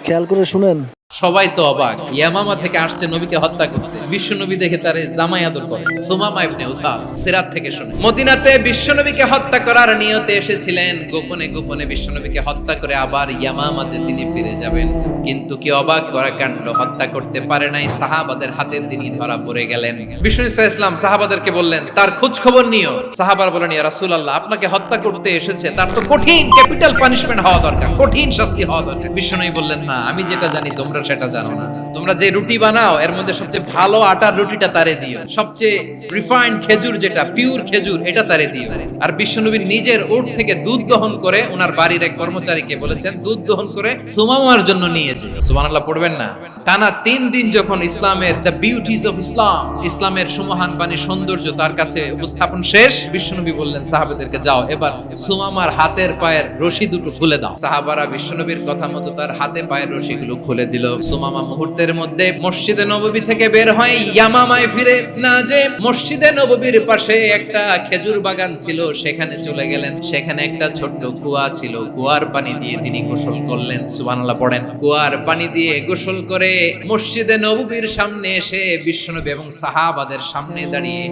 খেয়াল করে শুনেন। সবাই তো অবাক, ইয়ামামা থেকে আসছে নবীকে হত্যা করতে, বিশ্ব নবী দেখে তারে জামাই আদর করে। সুমামা ইবনে উসাল সিরাত থেকে শুনে, মদিনাতে বিশ্ব নবীকে হত্যা করার নিয়তে এসেছিলেন, গোপনে গোপনে বিশ্ব নবীকে হত্যা করে আবার ইয়ামামাতে তিনি ফিরে যাবেন। কিন্তু কি অবাক করা কাণ্ড, হত্যা করতে পারে নাই, সাহাবাদের হাতে তিনি ধরা পড়ে গেলেন। বিষ্ণু ইসলাম সাহাবাদেরকে বললেন তার খোঁজ খবর নিও। সাহাবারা বলেন, ইয়া রাসূলুল্লাহ, আপনাকে হত্যা করতে এসেছে, তার তো কঠিন ক্যাপিটাল পানিশমেন্ট হওয়া দরকার, কঠিন শাস্তি হওয়া দরকার। বিষ্ণু বললেন, না, আমি যেটা জানি তোমরা সেটা জানো না। তোমরা যে রুটি বানাও এর মধ্যে সবচেয়ে ভালো আটার রুটিটা তারে দিও, সবচেয়ে রিফাইন্ড খেজুর যেটা পিওর খেজুর এটা তারে দিও। আর বিশ্বনবী নিজের উট থেকে দুধ দহন করে ওনার বাড়ির এক কর্মচারীকে বলেছেন দুধ দহন করে সুমামার জন্য নিয়েছে। সুবহানাল্লাহ পড়বেন না? টানা 3 দিন যখন ইসলামের দ্য বিউটিজ অফ ইসলাম, ইসলামের সুমহান বাণী সৌন্দর্য তার কাছে উপস্থাপন শেষ, বিশ্বনবী বললেন সাহাবাদেরকে, যাও এবার সুমামার হাতের পায়ের রশি দুটো খুলে দাও। সাহাবারা বিশ্বনবীর কথা মতো তার হাতে পায়ের রশিগুলো খুলে দিল। সুমামা মুহূর্তের মধ্যে মসজিদে নববী থেকে বের হয়, ইয়ামামায় ফিরে না যে মসজিদে নববীর পাশে একটা খেজুর বাগান ছিল সেখানে চলে গেলেন। সেখানে একটা ছোট্ট কুয়া ছিল, কুয়ার পানি দিয়ে তিনি গোসল করলেন। সুবহানাল্লাহ পড়েন। কুয়ার পানি দিয়ে গোসল করে মসজিদে নববীর সামনে এসে বিশ্বনবী এবং সাহাবাদের সামনে দাঁড়িয়ে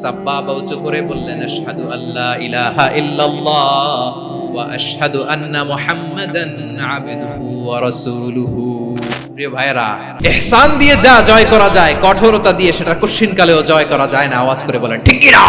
সাব্বাবা উঁচু করে বললেন, আশহাদু আল্লা ইলাহা ইল্লাল্লাহ ওয়া আশহাদু আন্না মুহাম্মাদান আবদুহু ওয়া রাসূলুহু। প্রিয় ভাইরা, ইহসান দিয়ে যা জয় করা যায়, কঠোরতা দিয়ে সেটা কঠিন কালেও জয় করা যায় না। আওয়াজ করে বলেন ঠিক কি না?